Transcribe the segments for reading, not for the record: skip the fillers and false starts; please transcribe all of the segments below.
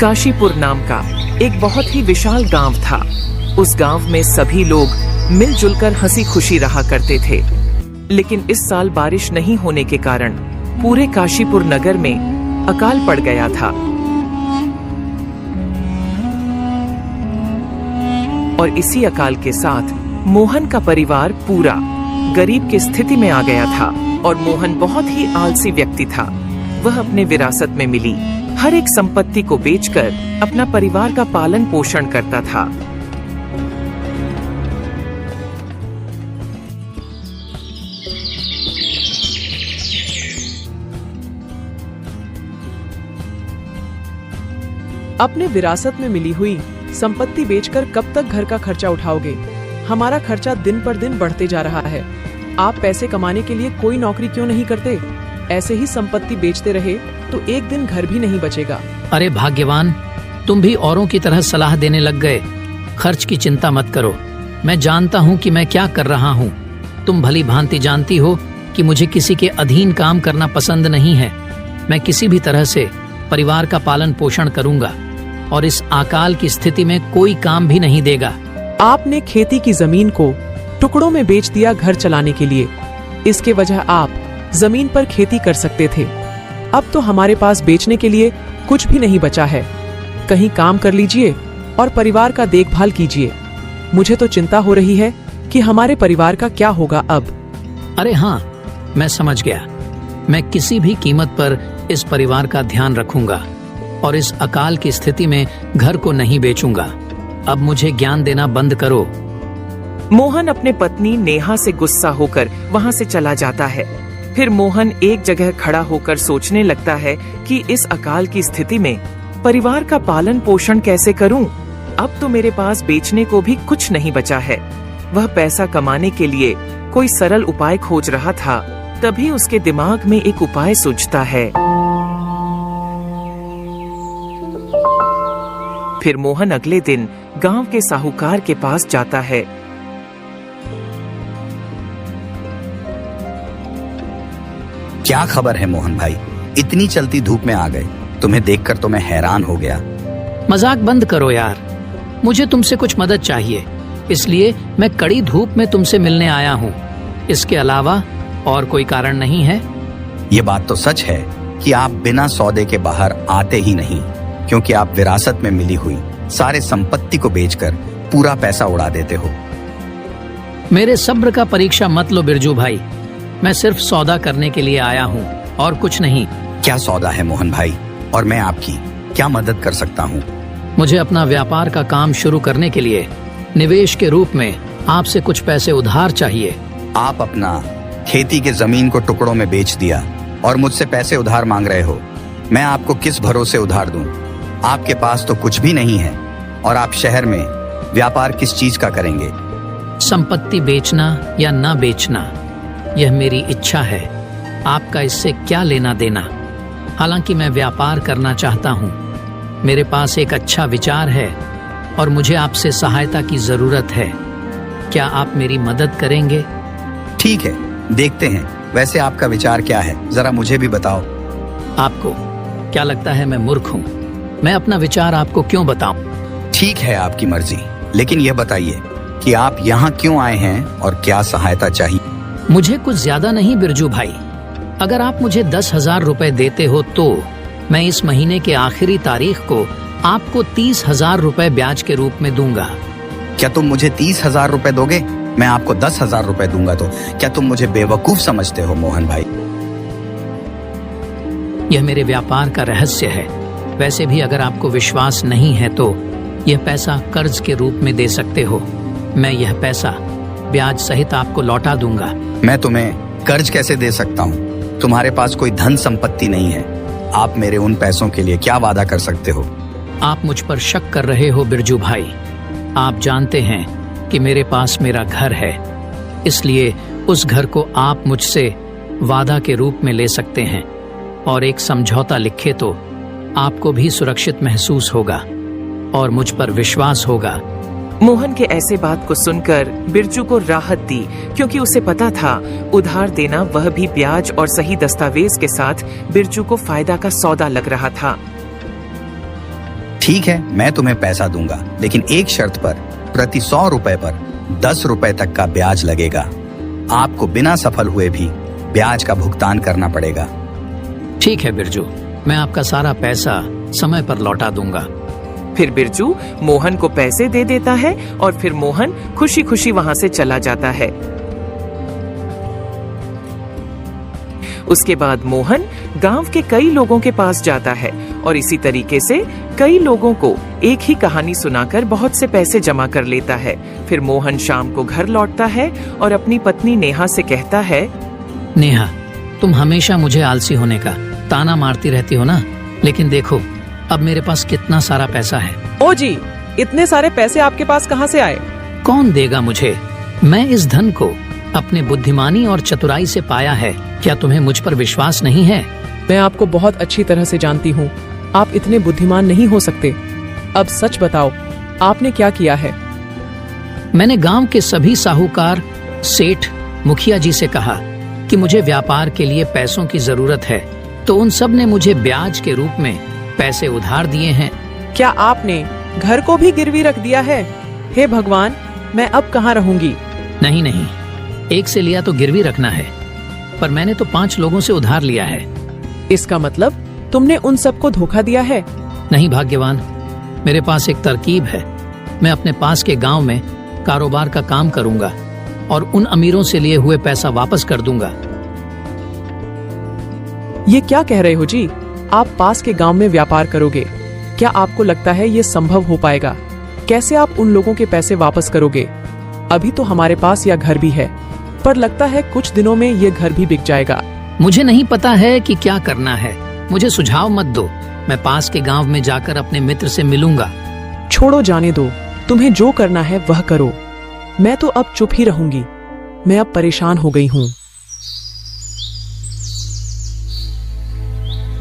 काशीपुर नाम का एक बहुत ही विशाल गांव था। उस गांव में सभी लोग मिलजुल कर हंसी खुशी रहा करते थे। लेकिन इस साल बारिश नहीं होने के कारण पूरे काशीपुर नगर में अकाल पड़ गया था और इसी अकाल के साथ मोहन का परिवार पूरा गरीब की स्थिति में आ गया था। और मोहन बहुत ही आलसी व्यक्ति था। वह अपने विरासत में मिली हर एक संपत्ति को बेचकर अपना परिवार का पालन पोषण करता था। अपने विरासत में मिली हुई संपत्ति बेचकर कब तक घर का खर्चा उठाओगे? हमारा खर्चा दिन पर दिन बढ़ते जा रहा है। आप पैसे कमाने के लिए कोई नौकरी क्यों नहीं करते? ऐसे ही संपत्ति बेचते रहे तो एक दिन घर भी नहीं बचेगा। अरे भाग्यवान, तुम भी औरों की तरह सलाह देने लग गए। खर्च की चिंता मत करो, मैं जानता हूँ कि मैं क्या कर रहा हूँ। तुम भली भांति जानती हो कि मुझे किसी के अधीन काम करना पसंद नहीं है। मैं किसी भी तरह से परिवार का पालन पोषण करूंगा और इस अकाल की स्थिति में कोई काम भी नहीं देगा। आपने खेती की जमीन को टुकड़ों में बेच दिया घर चलाने के लिए। इसके वजह आप जमीन पर खेती कर सकते थे। अब तो हमारे पास बेचने के लिए कुछ भी नहीं बचा है। कहीं काम कर लीजिए और परिवार का देखभाल कीजिए। मुझे तो चिंता हो रही है कि हमारे परिवार का क्या होगा अब। अरे हाँ, मैं समझ गया। मैं किसी भी कीमत पर इस परिवार का ध्यान रखूंगा और इस अकाल की स्थिति में घर को नहीं बेचूंगा। अब मुझे ज्ञान देना बंद करो। मोहन अपने पत्नी नेहा से गुस्सा होकर वहां से चला जाता है। फिर मोहन एक जगह खड़ा होकर सोचने लगता है कि इस अकाल की स्थिति में परिवार का पालन पोषण कैसे करूं? अब तो मेरे पास बेचने को भी कुछ नहीं बचा है। वह पैसा कमाने के लिए कोई सरल उपाय खोज रहा था। तभी उसके दिमाग में एक उपाय सूझता है। फिर मोहन अगले दिन गांव के साहूकार के पास जाता है। क्या खबर है मोहन भाई, इतनी चलती धूप में आ गए? तुम्हें देखकर तो मैं हैरान हो गया। मजाक बंद करो यार, मुझे तुमसे कुछ मदद चाहिए, इसलिए मैं कड़ी धूप में तुमसे मिलने आया हूँ। इसके अलावा और कोई कारण नहीं है। ये बात तो सच है कि आप बिना सौदे के बाहर आते ही नहीं, क्योंकि आप विरासत में मिली हुई सारे संपत्ति को बेचकर पूरा पैसा उड़ा देते हो। मेरे सब्र का परीक्षा मत लो बिरजू भाई। मैं सिर्फ सौदा करने के लिए आया हूँ और कुछ नहीं। क्या सौदा है मोहन भाई, और मैं आपकी क्या मदद कर सकता हूँ? मुझे अपना व्यापार का काम शुरू करने के लिए निवेश के रूप में आपसे कुछ पैसे उधार चाहिए। आप अपना खेती के जमीन को टुकड़ों में बेच दिया और मुझसे पैसे उधार मांग रहे हो। मैं आपको किस भरोसे उधार दूं? आपके पास तो कुछ भी नहीं है और आप शहर में व्यापार किस चीज का करेंगे? संपत्ति बेचना या ना बेचना, यह मेरी इच्छा है। आपका इससे क्या लेना देना? हालांकि मैं व्यापार करना चाहता हूँ। मेरे पास एक अच्छा विचार है और मुझे आपसे सहायता की जरूरत है। क्या आप मेरी मदद करेंगे? ठीक है, देखते हैं। वैसे आपका विचार क्या है, जरा मुझे भी बताओ। आपको क्या लगता है मैं मूर्ख हूँ? मैं अपना विचार आपको क्यों बताऊं? ठीक है, आपकी मर्जी, लेकिन यह बताइए कि आप यहाँ क्यों आए हैं और क्या सहायता चाहिए? मुझे कुछ ज्यादा नहीं बिरजू भाई। अगर आप मुझे 10,000 रुपए देते हो तो मैं इस महीने के आखिरी तारीख को आपको 30,000 रुपए ब्याज के रूप में दूंगा। क्या तुम मुझे 30,000 रुपए दोगे? मैं आपको 10,000 रुपए दूंगा। तो क्या तुम मुझे बेवकूफ समझते हो मोहन भाई? यह मेरे व्यापार का रहस्य है। वैसे भी अगर आपको विश्वास नहीं है तो यह पैसा कर्ज के रूप में दे सकते हो। मैं यह पैसा ब्याज सहित आपको लौटा दूंगा। मैं तुम्हें कर्ज कैसे दे सकता हूँ? तुम्हारे पास कोई धन संपत्ति नहीं है। आप मेरे उन पैसों के लिए क्या वादा कर सकते हो? आप मुझ पर शक कर रहे हो बिरजू भाई। आप जानते हैं कि मेरे पास मेरा घर है, इसलिए उस घर को आप मुझसे वादा के रूप में ले सकते हैं और एक समझौता लिखे तो आपको भी सुरक्षित महसूस होगा और मुझ पर विश्वास होगा मोहन के ऐसे बात को सुनकर बिरजू को राहत दी, क्योंकि उसे पता था उधार देना, वह भी ब्याज और सही दस्तावेज के साथ, बिरजू को फायदा का सौदा लग रहा था। ठीक है, मैं तुम्हें पैसा दूंगा, लेकिन एक शर्त पर, प्रति 100 रुपए पर 10 रुपए तक का ब्याज लगेगा। आपको बिना सफल हुए भी ब्याज का भुगतान करना पड़ेगा। ठीक है बिरजू, मैं आपका सारा पैसा समय पर लौटा दूंगा। फिर बिरजू मोहन को पैसे दे देता है और फिर मोहन खुशी खुशी वहां से चला जाता है। उसके बाद मोहन गांव के कई लोगों के पास जाता है और इसी तरीके से कई लोगों को एक ही कहानी सुनाकर बहुत से पैसे जमा कर लेता है। फिर मोहन शाम को घर लौटता है और अपनी पत्नी नेहा से कहता है, नेहा, तुम हमेशा मुझे आलसी होने का ताना मारती रहती हो ना, लेकिन देखो अब मेरे पास कितना सारा पैसा है। ओ जी, इतने सारे पैसे आपके पास कहाँ से आए? कौन देगा मुझे? मैं इस धन को अपने बुद्धिमानी और चतुराई से पाया है। क्या तुम्हें मुझ पर विश्वास नहीं है? मैं आपको बहुत अच्छी तरह से जानती हूँ, आप इतने बुद्धिमान नहीं हो सकते। अब सच बताओ, आपने क्या किया है? मैंने गांव के सभी साहूकार, सेठ, मुखिया जी से कहा कि मुझे व्यापार के लिए पैसों की जरूरत है, तो उन सब ने मुझे ब्याज के रूप में पैसे उधार दिए हैं। क्या आपने घर को भी गिरवी रख दिया है? हे भगवान, मैं अब कहाँ रहूंगी? नहीं नहीं, एक से लिया तो गिरवी रखना है, पर मैंने तो 5 लोगों से उधार लिया है। इसका मतलब तुमने उन सबको धोखा दिया है? नहीं भाग्यवान, मेरे पास एक तरकीब है। मैं अपने पास के गांव में कारोबार का काम करूंगा और उन अमीरों से लिए हुए पैसा वापस कर दूंगा। ये क्या कह रहे हो जी? आप पास के गांव में व्यापार करोगे? क्या आपको लगता है ये संभव हो पाएगा? कैसे आप उन लोगों के पैसे वापस करोगे? अभी तो हमारे पास यह घर भी है, पर लगता है कुछ दिनों में ये घर भी बिक जाएगा। मुझे नहीं पता है कि क्या करना है, मुझे सुझाव मत दो। मैं पास के गांव में जाकर अपने मित्र से मिलूंगा। छोड़ो, जाने दो, तुम्हें जो करना है वह करो। मैं तो अब चुप ही रहूंगी। मैं अब परेशान हो गई हूँ।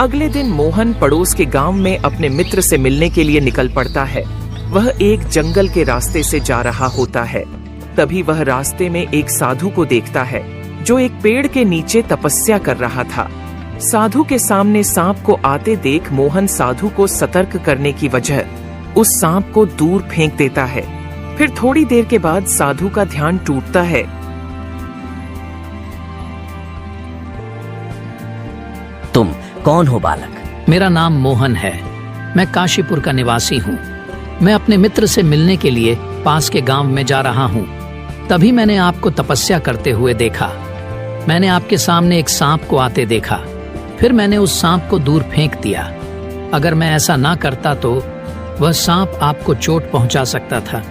अगले दिन मोहन पड़ोस के गांव में अपने मित्र से मिलने के लिए निकल पड़ता है। वह एक जंगल के रास्ते से जा रहा होता है। तभी वह रास्ते में एक साधु को देखता है, जो एक पेड़ के नीचे तपस्या कर रहा था। साधु के सामने सांप को आते देख मोहन साधु को सतर्क करने की वजह उस सांप को दूर फेंक देता है। फिर थोड़ी देर के बाद साधु का ध्यान टूटता है। तुम कौन हो बालक? मेरा नाम मोहन है। मैं काशीपुर का निवासी हूँ। मैं अपने मित्र से मिलने के लिए पास के गांव में जा रहा हूँ। तभी मैंने आपको तपस्या करते हुए देखा। मैंने आपके सामने एक सांप को आते देखा, फिर मैंने उस सांप को दूर फेंक दिया। अगर मैं ऐसा ना करता तो वह सांप आपको चोट पहुंचा सकता था,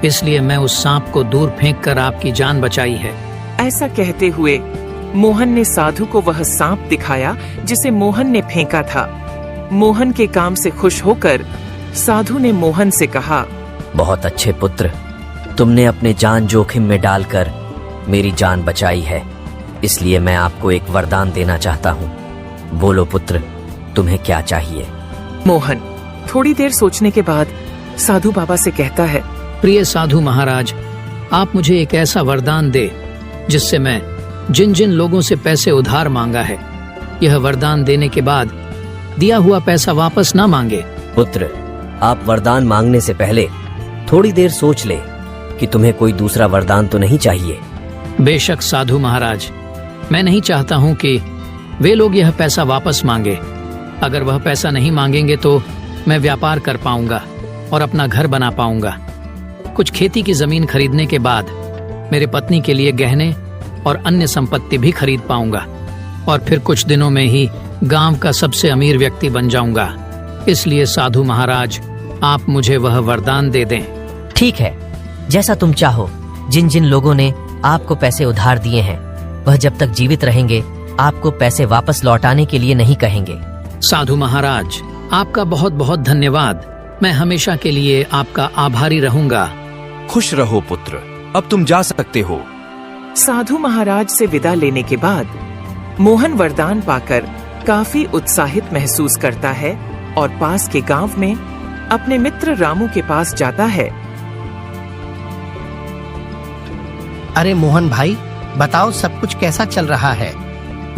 इसलिए मैं उस सांप को दूर फेंक कर आपकी जान बचाई है। ऐसा कहते हुए मोहन ने साधु को वह सांप दिखाया जिसे मोहन ने फेंका था। मोहन के काम से खुश होकर साधु ने मोहन से कहा, बहुत अच्छे पुत्र, तुमने अपने जान जोखिम में डालकर मेरी जान बचाई है, इसलिए मैं आपको एक वरदान देना चाहता हूँ। बोलो पुत्र, तुम्हें क्या चाहिए? मोहन थोड़ी देर सोचने के बाद साधु बाबा से कहता है, प्रिय साधु महाराज, आप मुझे एक ऐसा वरदान दे जिससे मैं जिन जिन लोगों से पैसे उधार मांगा है, यह वरदान देने के बाद दिया हुआ पैसा वापस ना मांगे। पुत्र, आप वरदान मांगने से पहले थोड़ी देर सोच ले कि तुम्हें कोई दूसरा वरदान तो नहीं चाहिए। बेशक साधु महाराज, मैं नहीं चाहता हूँ कि वे लोग यह पैसा वापस मांगे। अगर वह पैसा नहीं मांगेंगे तो मैं व्यापार कर पाऊंगा और अपना घर बना पाऊंगा। कुछ खेती की जमीन खरीदने के बाद मेरे पत्नी के लिए गहने और अन्य संपत्ति भी खरीद पाऊंगा और फिर कुछ दिनों में ही गांव का सबसे अमीर व्यक्ति बन जाऊंगा। इसलिए साधु महाराज, आप मुझे वह वरदान दे दें। ठीक है, जैसा तुम चाहो। जिन जिन लोगों ने आपको पैसे उधार दिए हैं, वह जब तक जीवित रहेंगे आपको पैसे वापस लौटाने के लिए नहीं कहेंगे। साधु महाराज, आपका बहुत बहुत धन्यवाद। मैं हमेशा के लिए आपका आभारी रहूंगा। खुश रहो पुत्र, अब तुम जा सकते हो। साधु महाराज से विदा लेने के बाद मोहन वरदान पाकर काफी उत्साहित महसूस करता है और पास के गांव में अपने मित्र रामू के पास जाता है। अरे मोहन भाई, बताओ सब कुछ कैसा चल रहा है?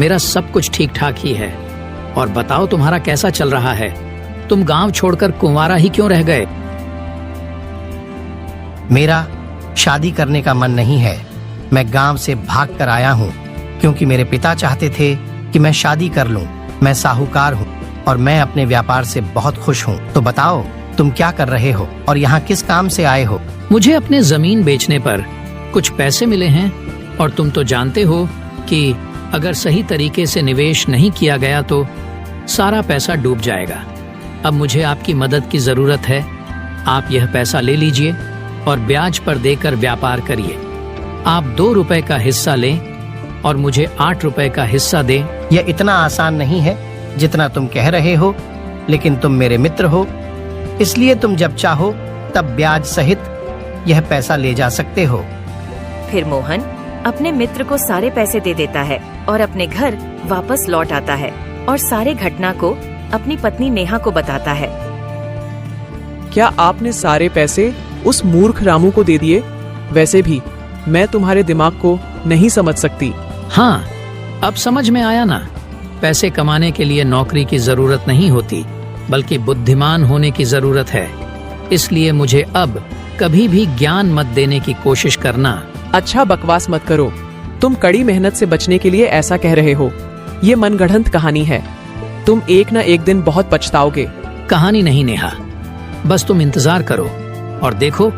मेरा सब कुछ ठीक ठाक ही है। और बताओ तुम्हारा कैसा चल रहा है? तुम गांव छोड़कर कुंवारा ही क्यों रह गए? मेरा शादी करने का मन नहीं है। मैं गांव से भाग कर आया हूँ क्योंकि मेरे पिता चाहते थे कि मैं शादी कर लूँ। मैं साहूकार हूँ और मैं अपने व्यापार से बहुत खुश हूँ। तो बताओ तुम क्या कर रहे हो और यहाँ किस काम से आए हो? मुझे अपने जमीन बेचने पर कुछ पैसे मिले हैं और तुम तो जानते हो कि अगर सही तरीके से निवेश नहीं किया गया तो सारा पैसा डूब जाएगा। अब मुझे आपकी मदद की जरूरत है। आप यह पैसा ले लीजिए और ब्याज पर देकर व्यापार करिए। आप 2 रुपए का हिस्सा लें और मुझे 8 रुपए का हिस्सा दें। यह इतना आसान नहीं है जितना तुम कह रहे हो, लेकिन तुम मेरे मित्र हो, इसलिए तुम जब चाहो तब ब्याज सहित यह पैसा ले जा सकते हो। फिर मोहन अपने मित्र को सारे पैसे दे देता है और अपने घर वापस लौट आता है और सारे घटना को अपनी पत्नी नेहा को बताता है। क्या आपने सारे पैसे उस मूर्ख रामू को दे दिए? वैसे भी मैं तुम्हारे दिमाग को नहीं समझ सकती। हाँ, अब समझ में आया ना। पैसे कमाने के लिए नौकरी की जरूरत नहीं होती, बल्कि बुद्धिमान होने की जरूरत है। इसलिए मुझे अब कभी भी ज्ञान मत देने की कोशिश करना। अच्छा, बकवास मत करो। तुम कड़ी मेहनत से बचने के लिए ऐसा कह रहे हो। ये मनगढ़ंत कहानी है। तुम एक न एक दिन बहुत पछताओगे। कहानी नहीं नेहा, बस तुम इंतजार करो और देखो,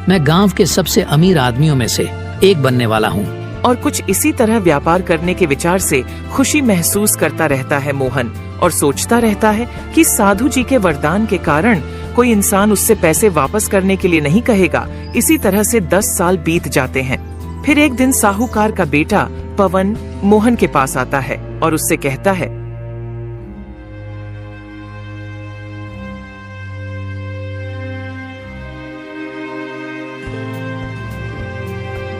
मैं गांव के सबसे अमीर आदमियों में से एक बनने वाला हूँ। और कुछ इसी तरह व्यापार करने के विचार से खुशी महसूस करता रहता है मोहन, और सोचता रहता है कि साधु जी के वरदान के कारण कोई इंसान उससे पैसे वापस करने के लिए नहीं कहेगा। इसी तरह से 10 साल बीत जाते हैं। फिर एक दिन साहूकार का बेटा पवन मोहन के पास आता है और उससे कहता है,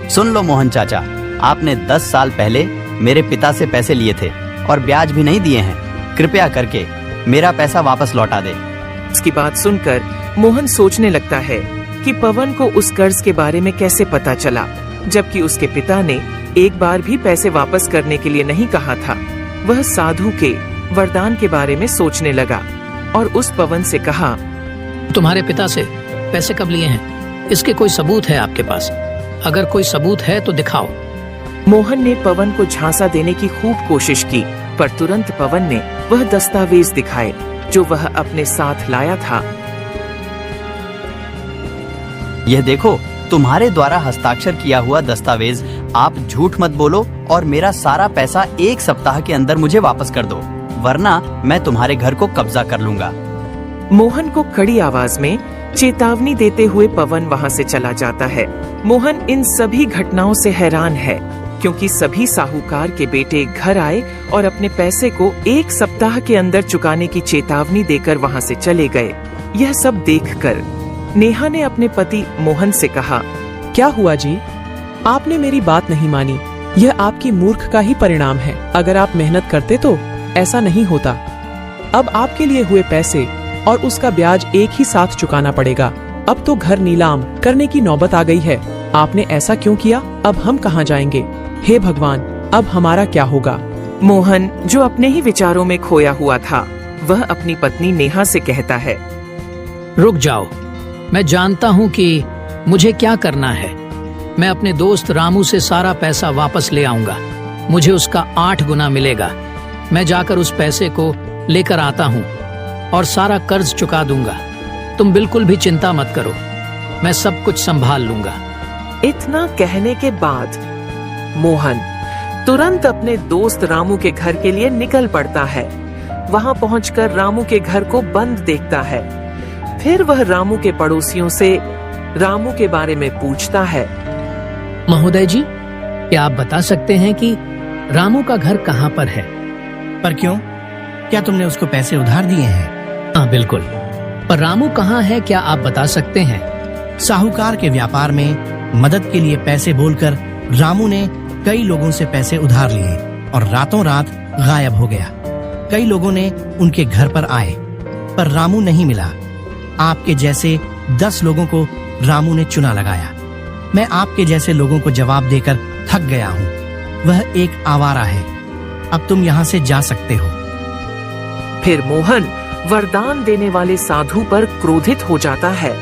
सुन लो मोहन चाचा, आपने 10 साल पहले मेरे पिता से पैसे लिए थे और ब्याज भी नहीं दिए हैं। कृपया करके मेरा पैसा वापस लौटा दे। इसकी बात सुनकर मोहन सोचने लगता है कि पवन को उस कर्ज के बारे में कैसे पता चला, जबकि उसके पिता ने एक बार भी पैसे वापस करने के लिए नहीं कहा था। वह साधु के वरदान के बारे में सोचने लगा और उस पवन से कहा, तुम्हारे पिता से पैसे कब लिए हैं? इसके कोई सबूत है आपके पास? अगर कोई सबूत है तो दिखाओ। मोहन ने पवन को झांसा देने की खूब कोशिश की, पर तुरंत पवन ने वह दस्तावेज दिखाए जो वह अपने साथ लाया था। यह देखो, तुम्हारे द्वारा हस्ताक्षर किया हुआ दस्तावेज। आप झूठ मत बोलो और मेरा सारा पैसा 1 सप्ताह के अंदर मुझे वापस कर दो, वरना मैं तुम्हारे घर को कब्जा कर लूंगा। मोहन को कड़ी आवाज में चेतावनी देते हुए पवन वहां से चला जाता है। मोहन इन सभी घटनाओं से हैरान है, क्योंकि सभी साहूकार के बेटे घर आए और अपने पैसे को 1 सप्ताह के अंदर चुकाने की चेतावनी देकर वहां से चले गए। यह सब देखकर नेहा ने अपने पति मोहन से कहा, क्या हुआ जी? आपने मेरी बात नहीं मानी। यह आपकी मूर्ख का ही परिणाम है। अगर आप मेहनत करते तो ऐसा नहीं होता। अब आपके लिए हुए पैसे और उसका ब्याज एक ही साथ चुकाना पड़ेगा। अब तो घर नीलाम करने की नौबत आ गई है। आपने ऐसा क्यों किया? अब हम कहाँ जाएंगे? हे भगवान, अब हमारा क्या होगा? मोहन, जो अपने ही विचारों में खोया हुआ था, वह अपनी पत्नी नेहा से कहता है, रुक जाओ, मैं जानता हूँ कि मुझे क्या करना है। मैं अपने दोस्त रामू से सारा पैसा वापस ले आऊंगा। मुझे उसका 8 गुना मिलेगा। मैं जाकर उस पैसे को लेकर आता हूँ और सारा कर्ज चुका दूंगा। तुम बिल्कुल भी चिंता मत करो, मैं सब कुछ संभाल लूंगा। इतना कहने के बाद मोहन तुरंत अपने दोस्त रामू के घर के लिए निकल पड़ता है। वहां पहुंचकर रामू के घर को बंद देखता है। फिर वह रामू के पड़ोसियों से रामू के बारे में पूछता है, महोदय जी, क्या आप बता सकते हैं कि रामू का घर कहाँ पर है? पर क्यों? क्या तुमने उसको पैसे उधार दिए हैं? हाँ बिल्कुल, पर रामू कहाँ है, क्या आप बता सकते हैं? साहूकार के व्यापार में मदद के लिए पैसे बोलकर रामू ने कई लोगों से पैसे उधार लिए और रातों रात गायब हो गया। कई लोगों ने उनके घर पर आए, पर रामू नहीं मिला। आपके जैसे 10 लोगों को रामू ने चुना लगाया। मैं आपके जैसे लोगों को जवाब देकर थक गया हूँ। वह एक आवारा है। अब तुम यहाँ से जा सकते हो। फिर मोहन वरदान देने वाले साधु पर क्रोधित हो जाता है।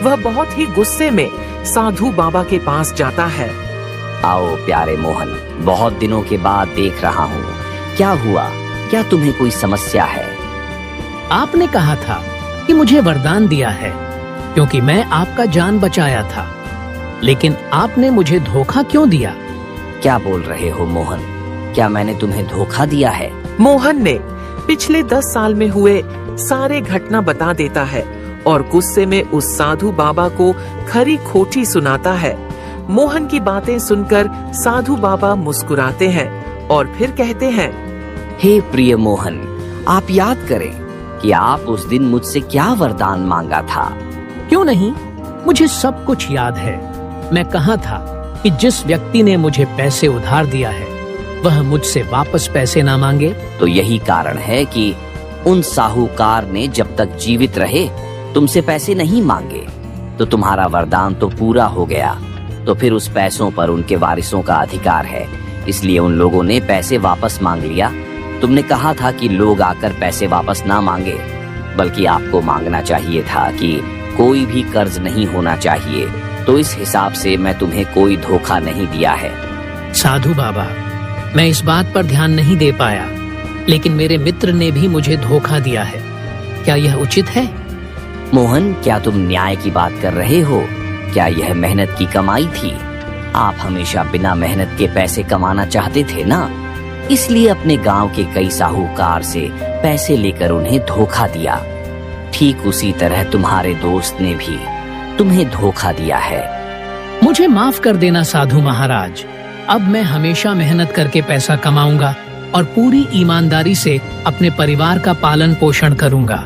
वह बहुत ही गुस्से में साधु बाबा के पास जाता है। आओ प्यारे मोहन, बहुत दिनों के बाद देख रहा हूँ। क्या हुआ? क्या तुम्हें कोई समस्या है? आपने कहा था कि मुझे वरदान दिया है क्योंकि मैं आपका जान बचाया था, लेकिन आपने मुझे धोखा क्यों दिया? क्या बोल रहे हो मोहन? क्या मैंने तुम्हें धोखा दिया है? मोहन ने पिछले 10 साल में हुए सारे घटना बता देता है और गुस्से में उस साधु बाबा को खरी खोटी सुनाता है। मोहन की बातें सुनकर साधु बाबा मुस्कुराते हैं और फिर कहते हैं, हे प्रिय मोहन, आप याद करें कि आप उस दिन मुझसे क्या वरदान मांगा था। क्यों नहीं, मुझे सब कुछ याद है। मैं कहा था कि जिस व्यक्ति ने मुझे पैसे उधार दिया है वह मुझसे वापस पैसे ना मांगे। तो यही कारण है कि उन साहूकार ने जब तक जीवित रहे तुमसे पैसे नहीं मांगे, तो तुम्हारा वरदान तो पूरा हो गया। तो फिर उस पैसों पर उनके वारिसों का अधिकार है, इसलिए उन लोगों ने पैसे वापस मांग लिया। तुमने कहा था कि लोग आकर पैसे वापस ना मांगे, बल्कि आपको मांगना चाहिए था कि कोई भी कर्ज नहीं होना चाहिए। तो इस हिसाब से मैं तुम्हें कोई धोखा नहीं दिया है। साधु बाबा, मैं इस बात पर ध्यान नहीं दे पाया, लेकिन मेरे मित्र ने भी मुझे धोखा दिया है। क्या यह उचित है? मोहन, क्या तुम न्याय की बात कर रहे हो? क्या यह मेहनत की कमाई थी? आप हमेशा बिना मेहनत के पैसे कमाना चाहते थे ना, इसलिए अपने गांव के कई साहूकार से पैसे लेकर उन्हें धोखा दिया। ठीक उसी तरह तुम्हारे दोस्त ने भी तुम्हें धोखा दिया है। मुझे माफ कर देना साधु महाराज। अब मैं हमेशा मेहनत करके पैसा कमाऊंगा और पूरी ईमानदारी से अपने परिवार का पालन पोषण करूंगा।